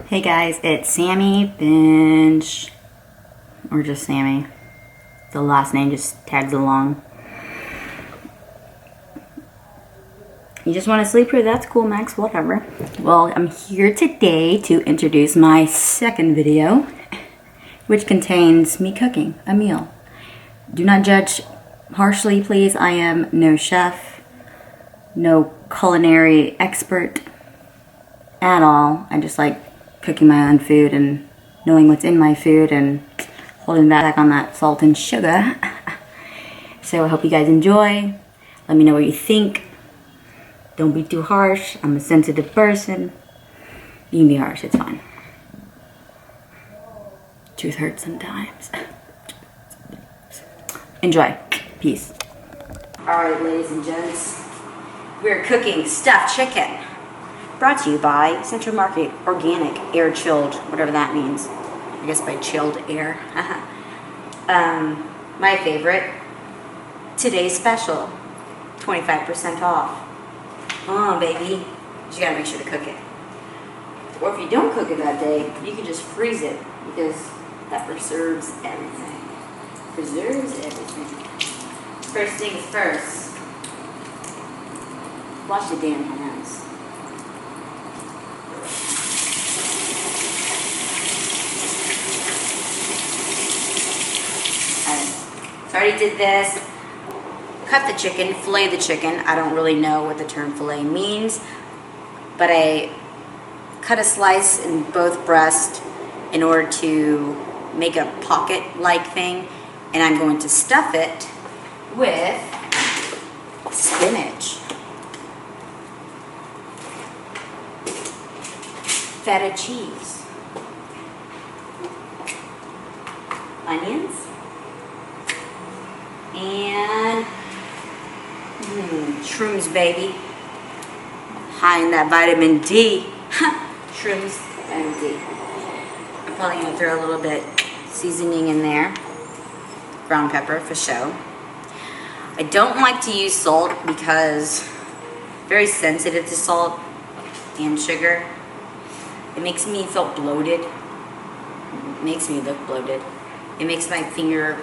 Hey guys, it's Sammy Finch, or just Sammy. The last name just tags along. You just want to sleep here? That's cool, Max, whatever. Well, I'm here today to introduce my second video, which contains me cooking a meal. Do not judge harshly, please. I am no chef, no culinary expert at all. I just like cooking my own food and knowing what's in my food and holding back on that salt and sugar. So I hope you guys enjoy. Let me know what you think. Don't be too harsh. I'm a sensitive person. You can be harsh, it's fine. Truth hurts sometimes. Enjoy. Peace. Alright, ladies and gents. We're cooking stuffed chicken. Brought to you by Central Market Organic Air Chilled, whatever that means. I guess by chilled air. My favorite, today's special, 25% off. Oh, baby. But you gotta make sure to cook it. Or if you don't cook it that day, you can just freeze it because that preserves everything. Preserves everything. First things first. Wash your damn hands. So I already did this. Cut the chicken, fillet the chicken. I don't really know what the term fillet means, but I cut a slice in both breasts in order to make a pocket-like thing, and I'm going to stuff it with spinach, feta cheese, onions, and shrooms, baby. High in that vitamin D. Shrooms, vitamin D. I'm probably going to throw a little bit seasoning in there. Ground pepper for show. I don't like to use salt because I'm very sensitive to salt and sugar. It makes me feel bloated. It makes me look bloated. It makes my finger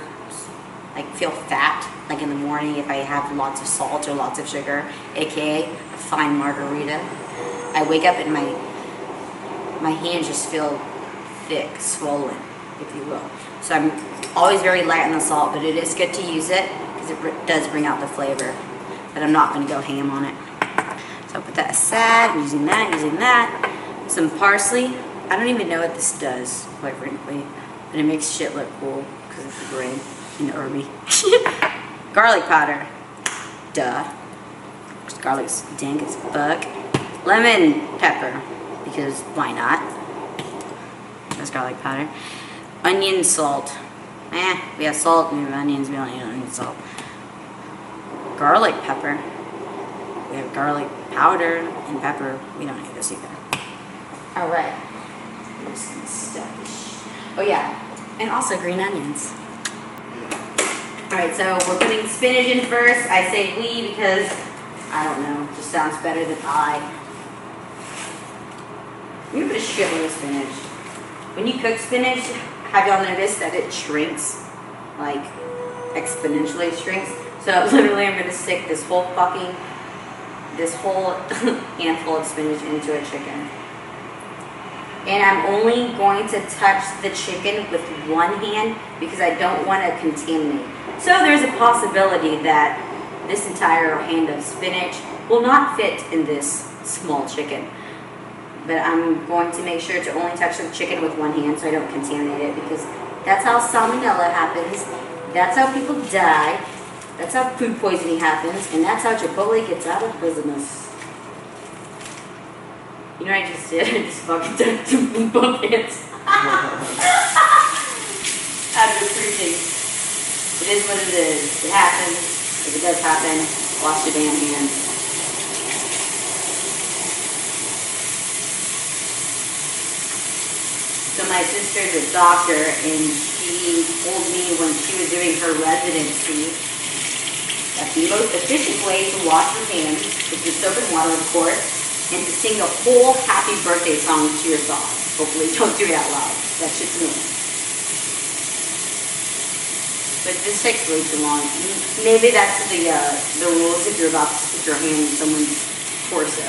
like feel fat, like in the morning if I have lots of salt or lots of sugar, aka a fine margarita. I wake up and my hands just feel thick, swollen, if you will. So I'm always very light on the salt, but it is good to use it because it does bring out the flavor. But I'm not going to go ham on it. So I'll put that aside. I'm using that. Some parsley. I don't even know what this does, quite frankly, but it makes shit look cool because it's the grain. And herby. Garlic powder. Duh. Garlic's dank as fuck. Lemon pepper. Because why not? That's garlic powder. Onion salt. We have salt and we have onions. We don't need salt. Garlic pepper. We have garlic powder and pepper. We don't need this either. Alright. Oh yeah. And also green onions. Alright, so we're putting spinach in first. I say we because, I don't know, it just sounds better than I. You put a shitload of spinach. When you cook spinach, have y'all noticed that it shrinks? Like, exponentially shrinks? So literally I'm going to stick this whole handful of spinach into a chicken. And I'm only going to touch the chicken with one hand because I don't want to contaminate. So there's a possibility that this entire hand of spinach will not fit in this small chicken. But I'm going to make sure to only touch the chicken with one hand so I don't contaminate it because that's how salmonella happens. That's how people die. That's how food poisoning happens. And that's how Chipotle gets out of business. You know what I just did? I just fucking touched them with both hands. Out of appreciation. It is what it is. It happens. If it does happen, wash your damn hands. So my sister's a doctor, and she told me when she was doing her residency that the most efficient way to wash your hands is with soap and water, of course, and to sing a whole happy birthday song to your sauce. Hopefully don't do it out loud. That's just me. But this takes way too long. Maybe that's the rules if you're about to stick your hand in someone's torso.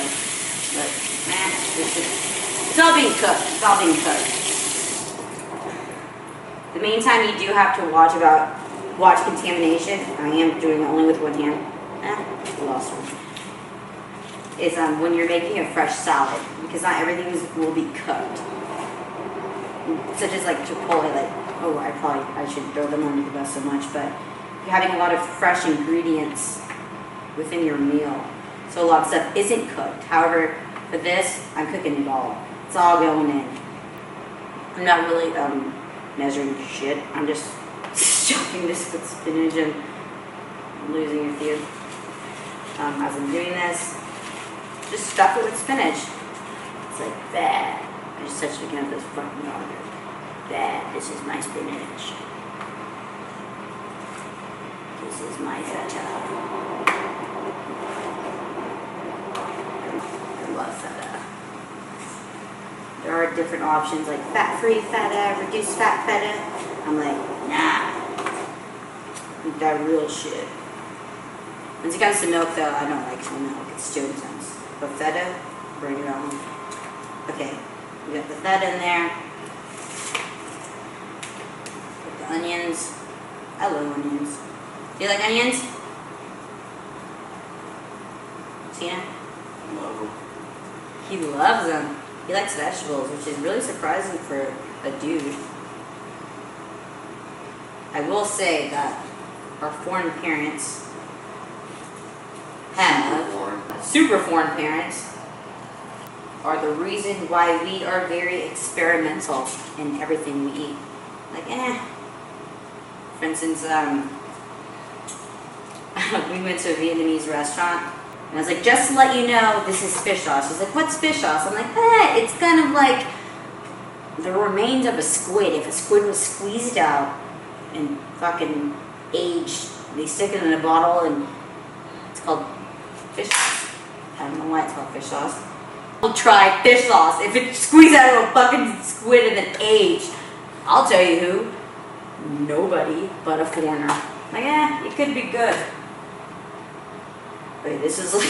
But it's all being cooked. It's all being cooked. The main time you do have to watch contamination. I am doing it only with one hand. Lost one. Is when you're making a fresh salad, because not everything will be cooked. Such as like Chipotle, like, oh, I should throw them under the bus so much, but you're having a lot of fresh ingredients within your meal. So a lot of stuff isn't cooked. However, for this, I'm cooking it all. It's all going in. I'm not really measuring shit. I'm just stuffing this with spinach and losing your fear. As I'm doing this, just stuff it with spinach. It's like that. I just touched it again with this fucking dog. That. This is my spinach. This is my feta. I love feta. There are different options like fat-free feta, reduced fat feta. I'm like, nah. That real shit. When it comes to milk though, I don't like milk. It's too intense. But feta, bring it on. Okay, we got the feta in there. Put the onions. I love onions. Do you like onions? Tina? Love them. He loves them. He likes vegetables, which is really surprising for a dude. I will say that our foreign parents super foreign parents are the reason why we are very experimental in everything we eat. Like, For instance, we went to a Vietnamese restaurant, and I was like, just to let you know, this is fish sauce. She's like, what's fish sauce? I'm like, it's kind of like the remains of a squid. If a squid was squeezed out and fucking aged, they stick it in a bottle, and it's called fish sauce. I don't know why it's called fish sauce. I'll try fish sauce. If it's squeezed out of a fucking squid and then aged, I'll tell you who. Nobody but a foreigner. Like, it could be good. Wait, this is like,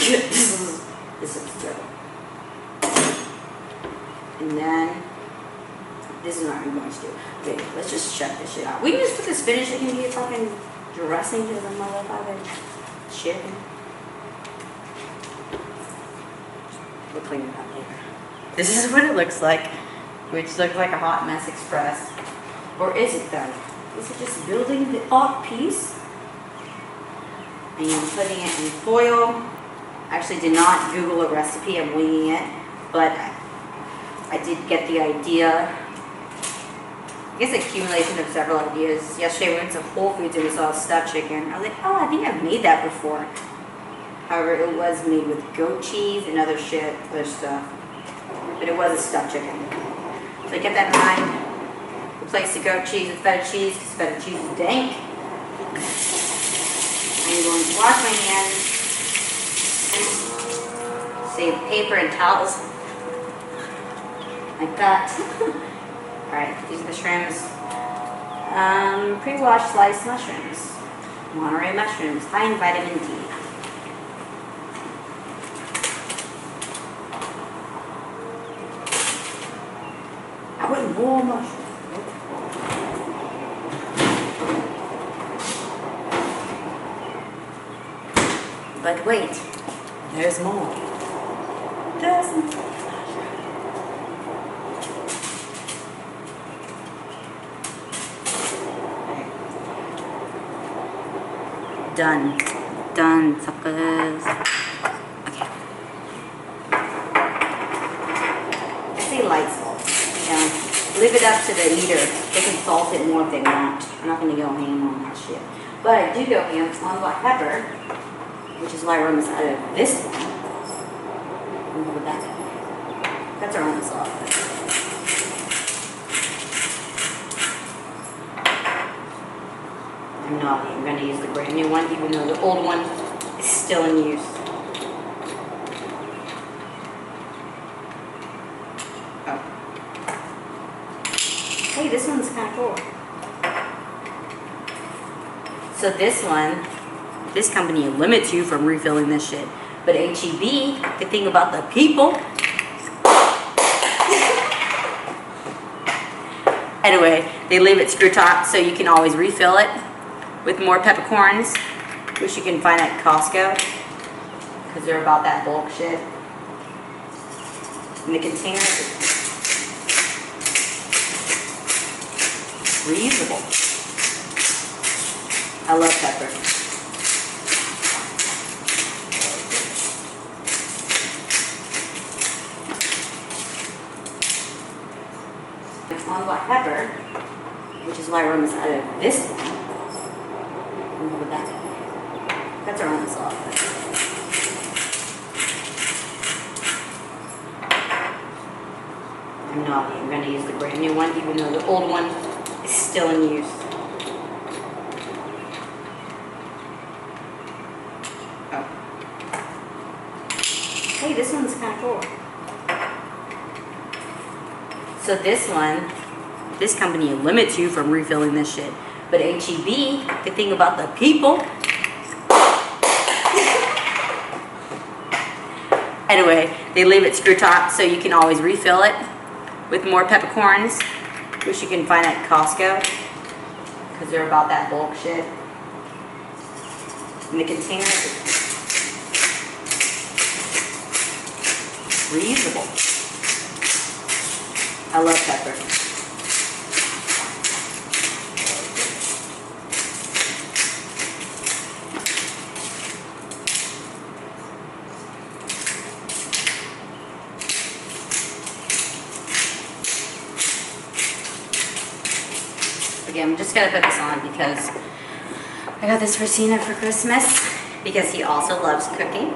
this is good. And then, this is what I'm going to do. Okay, let's just check this shit out. We can just put the spinach, it can be a fucking dressing to the motherfucking chicken. We'll clean it up later. This is what it looks like, which looks like a hot mess express. Or is it though? Is it just building the off piece? And I'm putting it in foil. I actually did not Google a recipe, I'm winging it, but I did get the idea. I guess accumulation of several ideas. Yesterday we went to Whole Foods and we saw stuffed chicken. I was like, oh, I think I've made that before. However, it was made with goat cheese and other stuff. But it was a stuffed chicken. So I kept that in mind. Replace the goat cheese with feta cheese, because feta cheese is dank. I'm going to wash my hands. Save paper and towels. Like that. Alright, these are the shrooms. Pre-washed sliced mushrooms. Monterey mushrooms, high in vitamin D. I want more mushrooms. But wait, there's more. There's more. Done. Done, suckers. Okay. I say light salt. Leave it up to the eater. They can salt it more if they want. I'm not going to go ham on that shit. But I do go ham on black pepper, which is why we're out of this one. And look at that. That's our own salt. I'm not even going to use the brand new one, even though the old one is still in use. Hey, this one's kind of cool. So this company limits you from refilling this shit. But HEB, the thing about the people. Anyway, they leave it screw top so you can always refill it with more peppercorns, which you can find at Costco, because they're about that bulk shit. And the container is reusable. I love pepper. On black pepper, which is why I run this out of this one. Remember that? That's our own sauce. I'm naughty. I'm going to use the brand new one, even though the old one is still in use. Oh. Hey, this one's kind of cool. So this company limits you from refilling this shit. But HEB, the thing about the people. Anyway, they leave it screw top so you can always refill it with more peppercorns, which you can find at Costco, because they're about that bulk shit. And the container is reusable. I love pepper. Okay, I'm just gonna put this on because I got this for Cena for Christmas because he also loves cooking.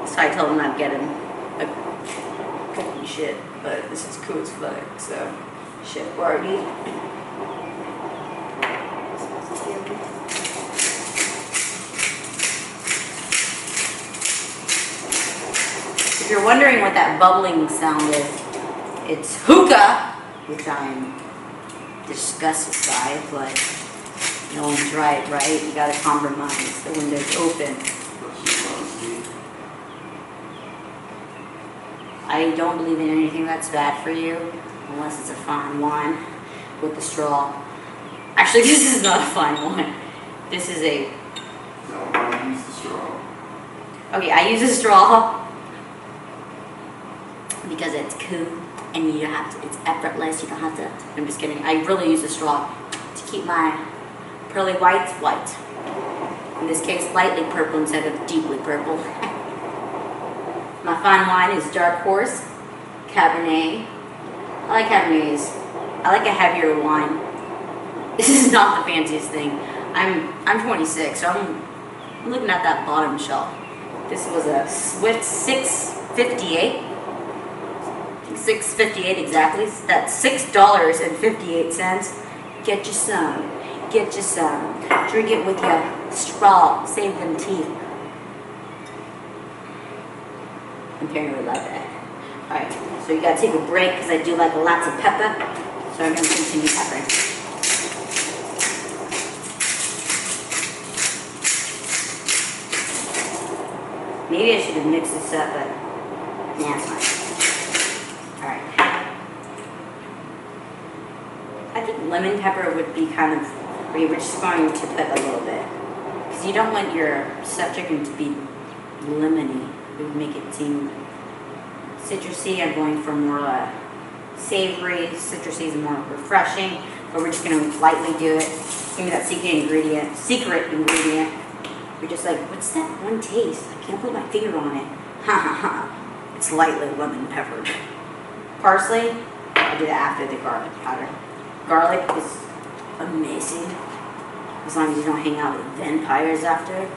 So I told him I'd get him a cooking shit. But this is cool as fuck, so shit Barbie. If you're wondering what that bubbling sound is, it's hookah, which I'm disgusted by, but no one's right? You gotta compromise. The window's open. I don't believe in anything that's bad for you, unless it's a fine wine with the straw. Actually, this is not a fine wine. This is a... No, don't use the straw. Okay, I use a straw because it's cool and you don't have to, it's effortless, you don't have to, I'm just kidding. I really use a straw to keep my pearly whites white. In this case, lightly purple instead of deeply purple. My fine wine is Dark Horse Cabernet. I like Cabernets. I like a heavier wine. This is not the fanciest thing. I'm 26, so I'm looking at that bottom shelf. This was a Swift 658. $6.58 exactly. That's $6.58. Get you some. Get you some. Drink it with your straw. Save them teeth. Apparently like that. Alright, so you gotta take a break because I do like lots of pepper. So I'm gonna continue peppering. Maybe I should have mixed this up, but yeah, it's fine. Alright. I think lemon pepper would be kind of where you were just going to put a little bit. Because you don't want your stuffed chicken to be lemony. It would make it seem citrusy. I'm going for more savory. Citrusy is more refreshing. But we're just going to lightly do it. Give me that secret ingredient. You're just like, what's that one taste? I can't put my finger on it. Ha ha ha. It's lightly lemon peppered. Parsley, I do that after the garlic powder. Garlic is amazing. As long as you don't hang out with vampires after.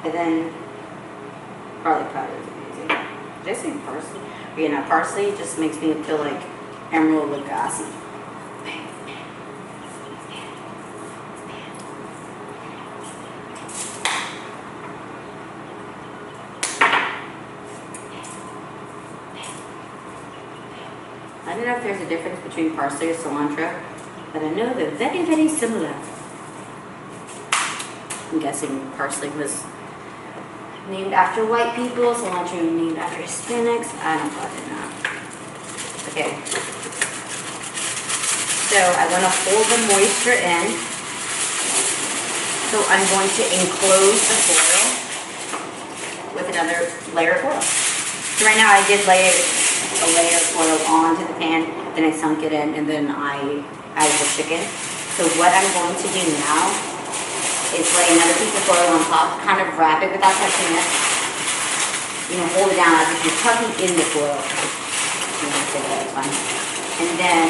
And then garlic powder is amazing. Did I say parsley? But yeah, no, parsley just makes me feel like Emerald Lagasse. I don't know if there's a difference between parsley or cilantro, but I know they're very, very similar. I'm guessing parsley was named after white people, cilantro named after Hispanics. I don't fucking know. Okay. So I want to hold the moisture in. So I'm going to enclose the foil with another layer of foil. So right now I did lay a layer of foil onto the pan, then I sunk it in, and then I added the chicken. So what I'm going to do now is lay another piece of foil on top, kind of wrap it without touching it. You know, hold it down as if you're tucking in the foil. You know, say that's fine. And then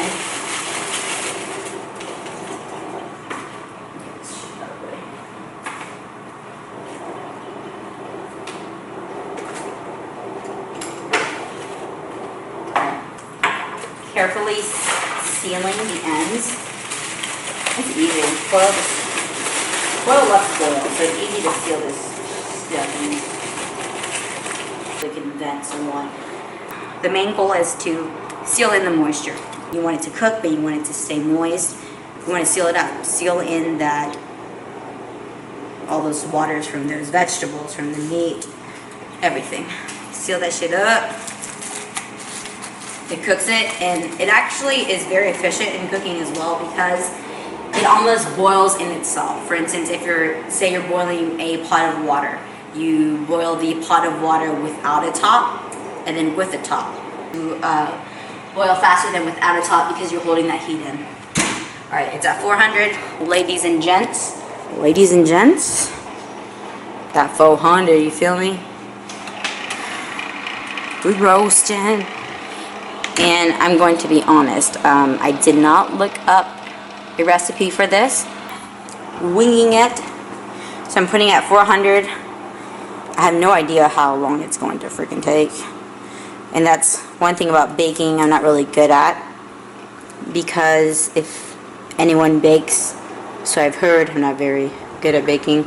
carefully sealing the ends. It's easy. Foil loves foil, so it's easy to seal this stuff in. We can vent somewhat. The main goal is to seal in the moisture. You want it to cook, but you want it to stay moist. You want to seal it up. Seal in that all those waters from those vegetables, from the meat, everything. Seal that shit up. It cooks it, and it actually is very efficient in cooking as well because it almost boils in itself. For instance, if say you're boiling a pot of water, you boil the pot of water without a top and then with a top. You boil faster than without a top because you're holding that heat in. All right, it's at 400. Ladies and gents, that 400, you feel me? We roasting. And I'm going to be honest, I did not look up a recipe for this. Winging it. So I'm putting it at 400. I have no idea how long it's going to freaking take. And that's one thing about baking I'm not really good at. Because if anyone bakes, so I've heard, I'm not very good at baking,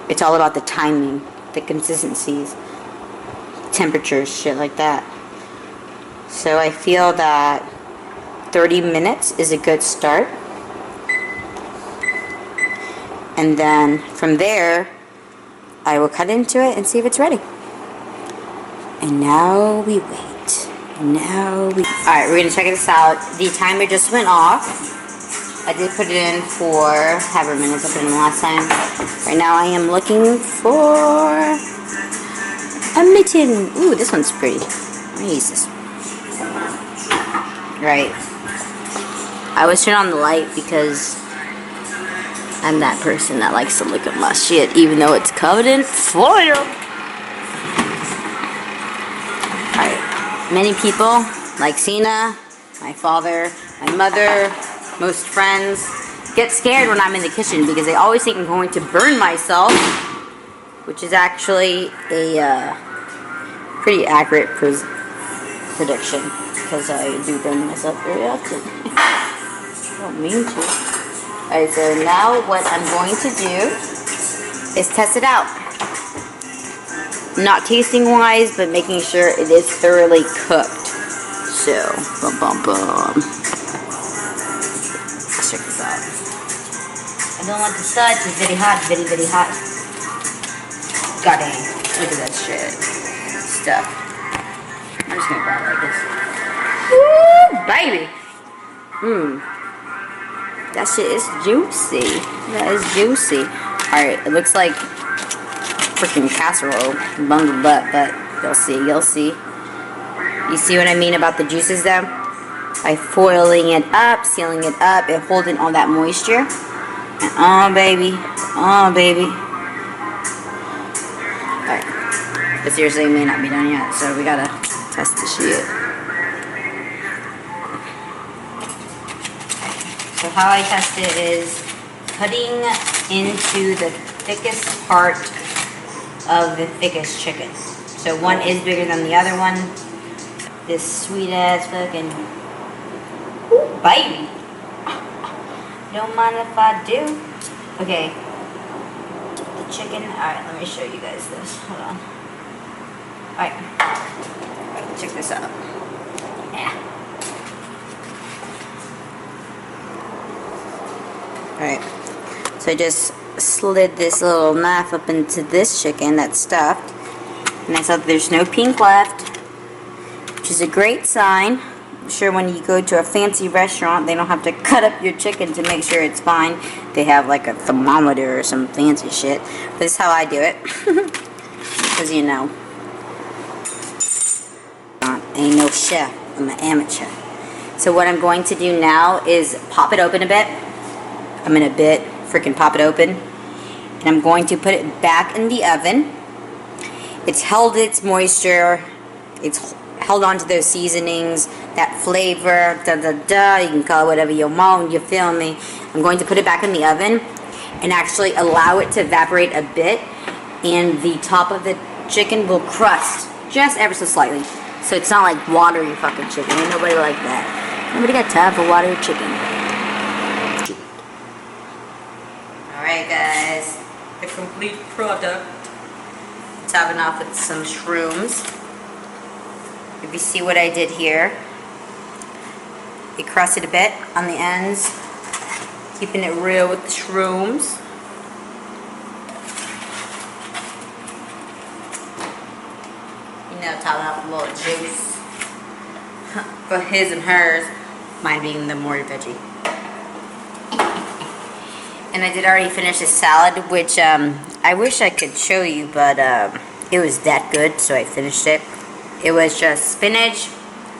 it's all about the timing, the consistencies, temperatures, shit like that. So I feel that 30 minutes is a good start. And then from there, I will cut into it and see if it's ready. And now we wait. Alright, we're going to check this out. The timer just went off. I did put it in for however minutes I put it in last time. Right now I am looking for a mitten. Ooh, this one's pretty. Let me use this. Right. I was turning on the light because I'm that person that likes to look at my shit even though it's covered in foil. Alright. Many people, like Cena, my father, my mother, most friends, get scared when I'm in the kitchen because they always think I'm going to burn myself, which is actually a pretty accurate prediction. Because I do burn myself very often. I don't mean to. Alright, so now what I'm going to do is test it out. Not tasting wise, but making sure it is thoroughly cooked. So, let's check this out. I don't like the start, it's very hot, very, very hot. God dang, look at that shit. Stuff. I'm just gonna grab it like this. Woo, baby. That shit is juicy. That is juicy. Alright, it looks like freaking casserole bundled up, but you'll see. You see what I mean about the juices though? By foiling it up, sealing it up, and holding all that moisture. And baby. Alright. But seriously, it may not be done yet, so we gotta test the shit. So how I test it is cutting into the thickest part of the thickest chicken. So one is bigger than the other one. This sweet ass fucking baby. Don't mind if I do. Okay. The chicken. Alright, let me show you guys this. Hold on. Alright. Check this out. Yeah. Alright. So I just slid this little knife up into this chicken that's stuffed. And I saw that there's no pink left, which is a great sign. I'm sure when you go to a fancy restaurant, they don't have to cut up your chicken to make sure it's fine. They have like a thermometer or some fancy shit. But this is how I do it. Because you know, I ain't no chef, I'm an amateur. So what I'm going to do now is pop it open a bit. I'm gonna freaking pop it open. And I'm going to put it back in the oven. It's held its moisture. It's held on to those seasonings, that flavor, you can call it whatever you want, you feel me. I'm going to put it back in the oven and actually allow it to evaporate a bit, and the top of the chicken will crust just ever so slightly. So it's not like watery fucking chicken. Ain't nobody like that. Nobody got time for watery chicken. Alright guys, the complete product. Topping off with some shrooms. If you see what I did here, it crusted a bit on the ends, keeping it real with the shrooms. You know, topping off with a little juice for his and hers, mine being the more veggie. And I did already finish the salad, which I wish I could show you, but it was that good, so I finished it. It was just spinach,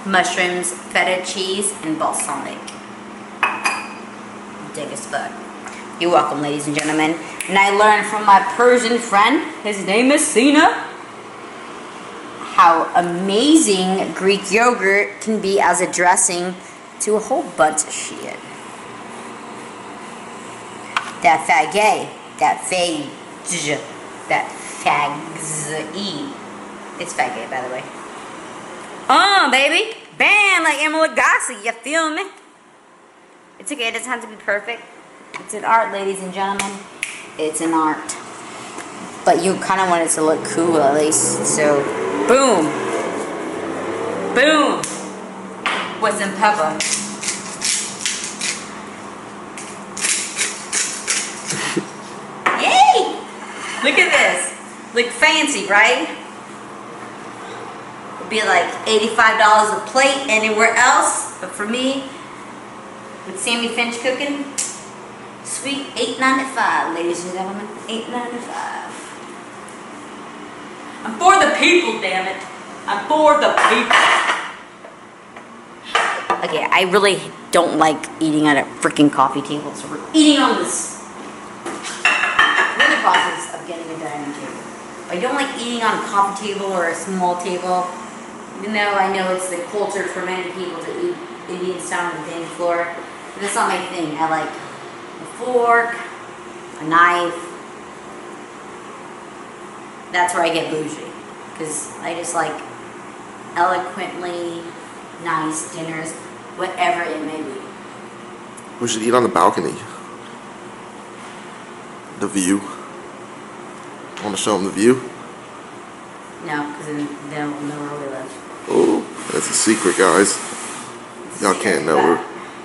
mushrooms, feta cheese, and balsamic. Dig as fuck. You're welcome, ladies and gentlemen. And I learned from my Persian friend, his name is Sina, how amazing Greek yogurt can be as a dressing to a whole bunch of shit. That fagay, that fage, that fags-y. It's fagay, by the way. Baby. Bam, like Emma Lagasse, you feel me? It's okay, it doesn't have to be perfect. It's an art, ladies and gentlemen. It's an art. But you kind of want it to look cool, at least. So, boom. Boom. With some pepper. Yay! Look at this. Look fancy, right? It'd be like $85 a plate anywhere else, but for me, with Sammy Finch cooking, sweet $8.95, ladies and gentlemen, $8.95. I'm for the people, damn it. I'm for the people. Okay, I really don't like eating at a freaking coffee table, so we're eating on this. We're in the process of getting a dining table. I don't like eating on a coffee table or a small table, even though I know it's the culture for many people to eat Indian style on the dang floor. But that's not my thing. I like a fork, a knife. That's where I get bougie, because I just like eloquently nice dinners, whatever it may be. We should eat on the balcony. The view. Want to show them the view? No, because then they'll know where we live. Oh, that's a secret, guys. Y'all can't know her.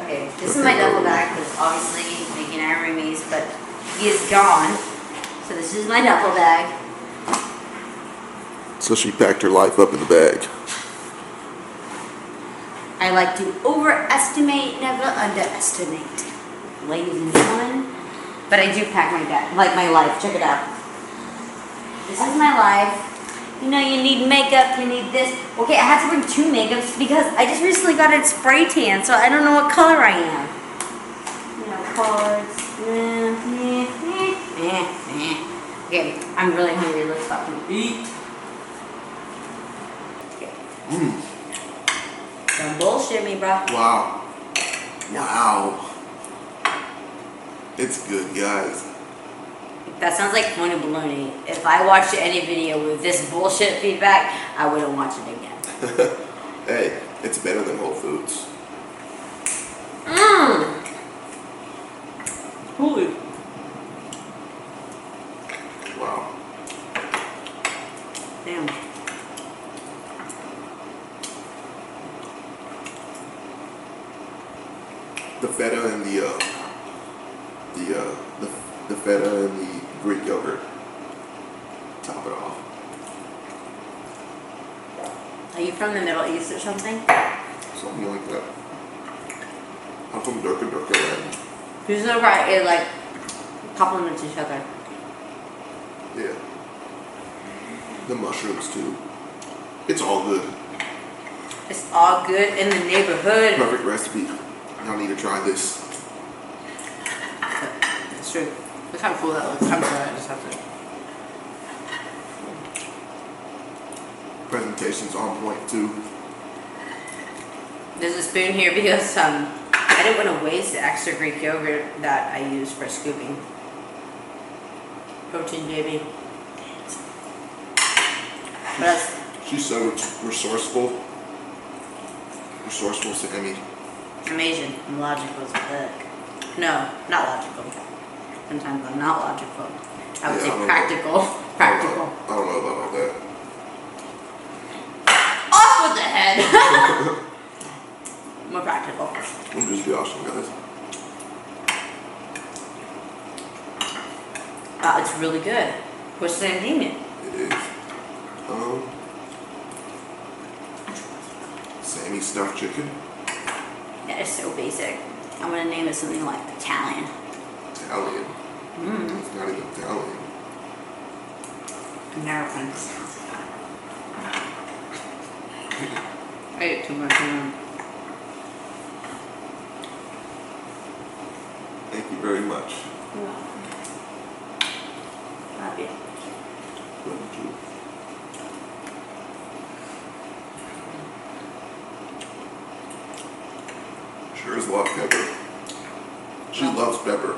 Okay, this is my duffel bag, because obviously making our roomies, but he is gone. So this is my duffel bag. So she packed her life up in the bag. I like to overestimate, never underestimate, ladies and gentlemen. But I do pack my bag, like my life. Check it out. This is my life. You know, you need makeup, you need this. Okay, I had to bring 2 makeups because I just recently got a spray tan, so I don't know what color I am. You know, cards. Okay, I'm really hungry. Let's fucking eat. Okay. Don't bullshit me, bro. Wow. Wow. It's good, guys. That sounds like point of baloney. If I watched any video with this bullshit feedback, I wouldn't watch it again. Hey, it's better than Whole Foods. Holy. Wow. Damn. The feta and the the feta and the Greek yogurt. Top it off. Are you from the Middle East or something? Something like that. I'm from Durka land. You're so right. It like complements each other. Yeah. The mushrooms too. It's all good. It's all good in the neighborhood. Perfect recipe. Y'all need to try this. It's true. Look how cool that looks. I'm sorry, I just have to. Presentation's on point too. There's a spoon here because I didn't want to waste the extra Greek yogurt that I used for scooping. Protein, baby. What else? She's so resourceful. Resourceful, Sammy. I'm Asian. I'm logical as fuck. No, not logical. Sometimes I'm not logical. I would say practical. Practical. I don't know about all that. Off with the head! More practical. I'm just joshing, guys. Wow, it's really good. What's the name in it? It is. Sammy stuffed chicken. That is so basic. I'm gonna name it something like Italian. Italian. It's not even Italian. Americans. I ate too much. Thank you very much. Love you. Love you. Sure is a lot of pepper. She loves pepper.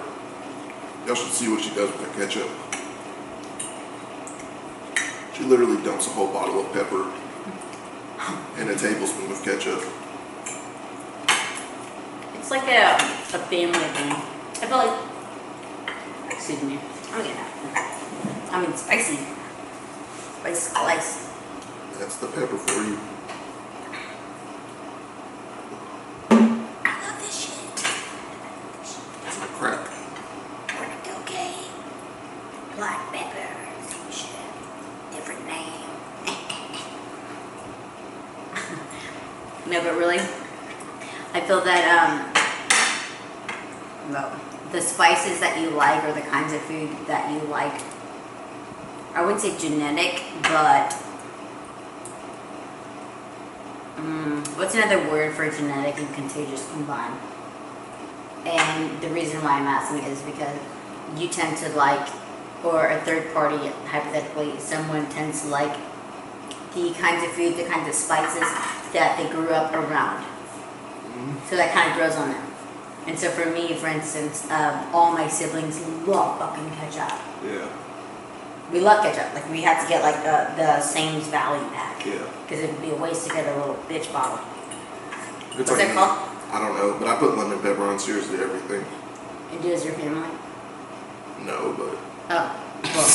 Y'all should see what she does with her ketchup. She literally dumps a whole bottle of pepper and a tablespoon of ketchup. It's like a family thing. I feel like, excuse me, I'm getting that. I mean, spicy. Spicy slice. That's the pepper for you. I love this shit. It's like crack. Okay. Black pepper. Same shit. Different name. No, but really, I feel that, well, the spices that you like or the kinds of food that you like, I wouldn't say genetic, but what's another word for genetic and contagious combined? And the reason why I'm asking is because you tend to like, or a third party, hypothetically, someone tends to like the kinds of food, the kinds of spices that they grew up around. So that kind of grows on them. And so for me, for instance, all my siblings love fucking ketchup. Yeah. We love ketchup. Like, we had to get like the Sam's Valley pack. Yeah. Because it'd be a waste to get a little bitch bottle. It's What's that called? I don't know, but I put lemon pepper on seriously everything. And does your family? No, but. Oh. Well.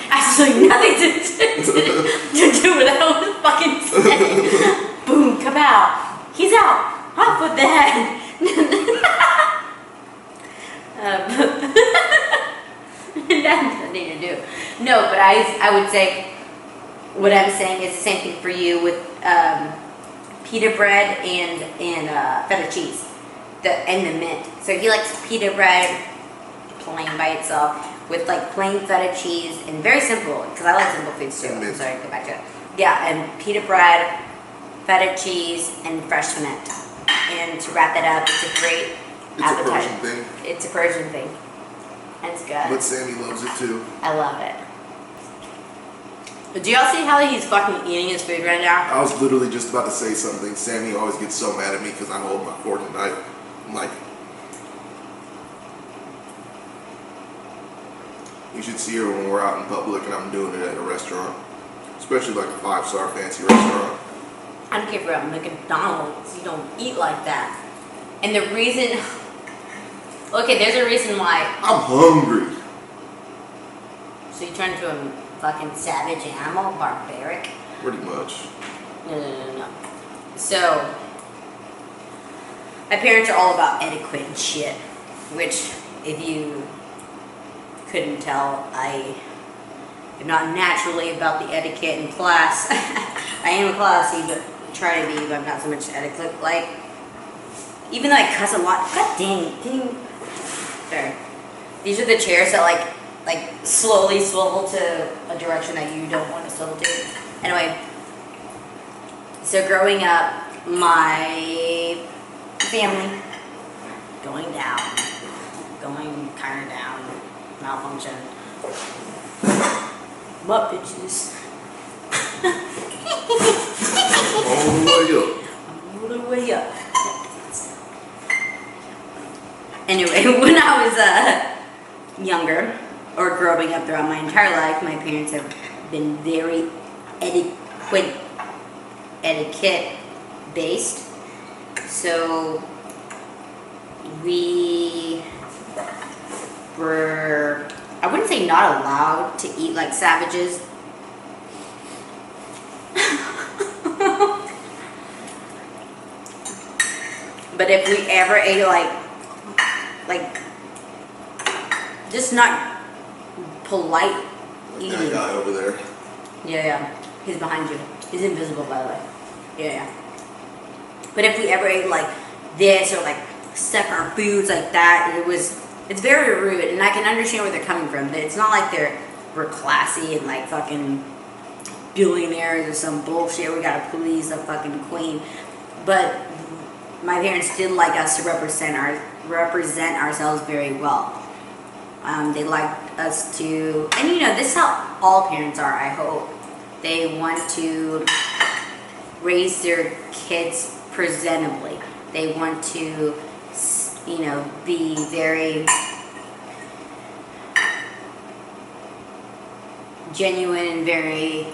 Absolutely nothing to do with what I was fucking saying. Boom, kapow. He's out. Off with the head. That's nothing to do. No, but I would say what I'm saying is the same thing for you with pita bread and feta cheese, and the mint. So he likes pita bread plain by itself with like plain feta cheese and very simple, because I like simple foods too. I'm sorry, go back to it. Yeah, and pita bread, feta cheese, and fresh mint. And to wrap that up, it's a great appetizer. It's a Persian thing. It's a Persian thing. It's good. But Sammy loves it too. I love it. Do y'all see how he's fucking eating his food right now? I was literally just about to say something. Sammy always gets so mad at me because I hold my fork and knife. I'm like, you should see her when we're out in public and I'm doing it at a restaurant. Especially like a 5-star fancy restaurant. I don't care if you're at McDonald's, you don't eat like that. And the reason, okay, there's a reason why. I'm hungry. So you turn into a fucking savage animal, barbaric? Pretty much. No. So, my parents are all about etiquette and shit, which if you couldn't tell, I am not naturally about the etiquette in class. I am classy, but try to be, but I'm not so much etiquette. Like, even though I cuss a lot, god dang. There. These are the chairs that like slowly swivel to a direction that you don't want to swivel to. Anyway, so growing up, my family going kind of down, malfunction. What bitches? All the way up. Anyway, when I was younger, or growing up throughout my entire life, my parents have been very etiquette based. So we were, I wouldn't say not allowed to eat like savages. But if we ever ate like just not polite eating. That guy over there. Yeah. He's behind you. He's invisible, by the way. Yeah. But if we ever ate like this or like stuck our foods like that, it's very rude, and I can understand where they're coming from. It's not like we're classy and like fucking billionaires or some bullshit. We gotta please the fucking queen. But my parents did like us to represent ourselves very well. They liked us to, and this is how all parents are, I hope. They want to raise their kids presentably. They want to, be very genuine and very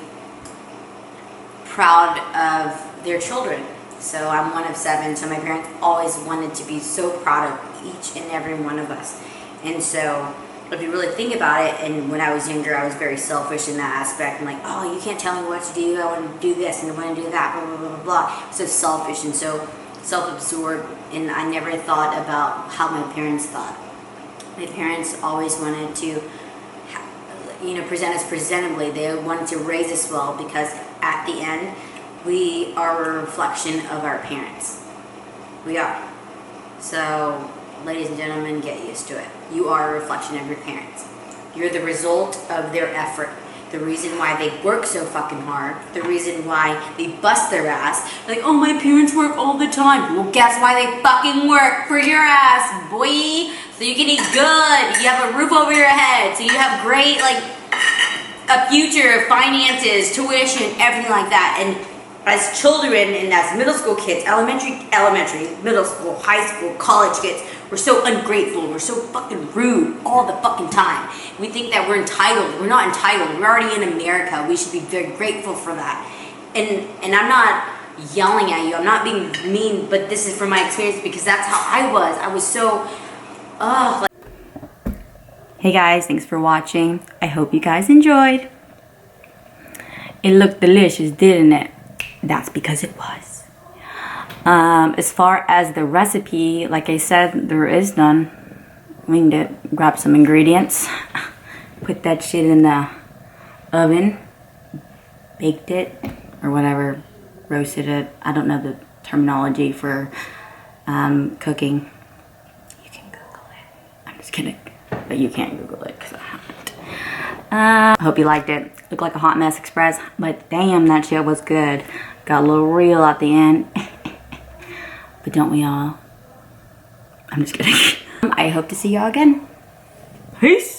proud of their children. So I'm one of 7, so my parents always wanted to be so proud of each and every one of us. And so if you really think about it, and when I was younger, I was very selfish in that aspect. I'm like, oh, you can't tell me what to do. I want to do this and I want to do that, blah, blah, blah, blah, blah. So selfish and so self-absorbed, and I never thought about how my parents thought. My parents always wanted to, present us presentably. They wanted to raise us well, because at the end, we are a reflection of our parents. We are. So, ladies and gentlemen, get used to it. You are a reflection of your parents. You're the result of their effort. The reason why they work so fucking hard. The reason why they bust their ass. Like, oh, my parents work all the time. Well, guess why they fucking work? For your ass, boy. So you can eat good. You have a roof over your head. So you have great, a future, finances, tuition, everything like that. And as children and as middle school kids, elementary, middle school, high school, college kids, we're so ungrateful. We're so fucking rude all the fucking time. We think that we're entitled. We're not entitled. We're already in America. We should be very grateful for that. And I'm not yelling at you. I'm not being mean, but this is from my experience, because that's how I was. I was so, Hey guys, thanks for watching. I hope you guys enjoyed. It looked delicious, didn't it? That's because it was. As far as the recipe, like I said, there is none. We need to grab some ingredients, put that shit in the oven, baked it, or whatever, roasted it. I don't know the terminology for cooking. You can Google it. I'm just kidding. But you can't Google it because I haven't. I hope you liked it. Looked like a hot mess express, but damn, that shit was good. Got a little real at the end. But don't we all? I'm just kidding. I hope to see y'all again. Peace.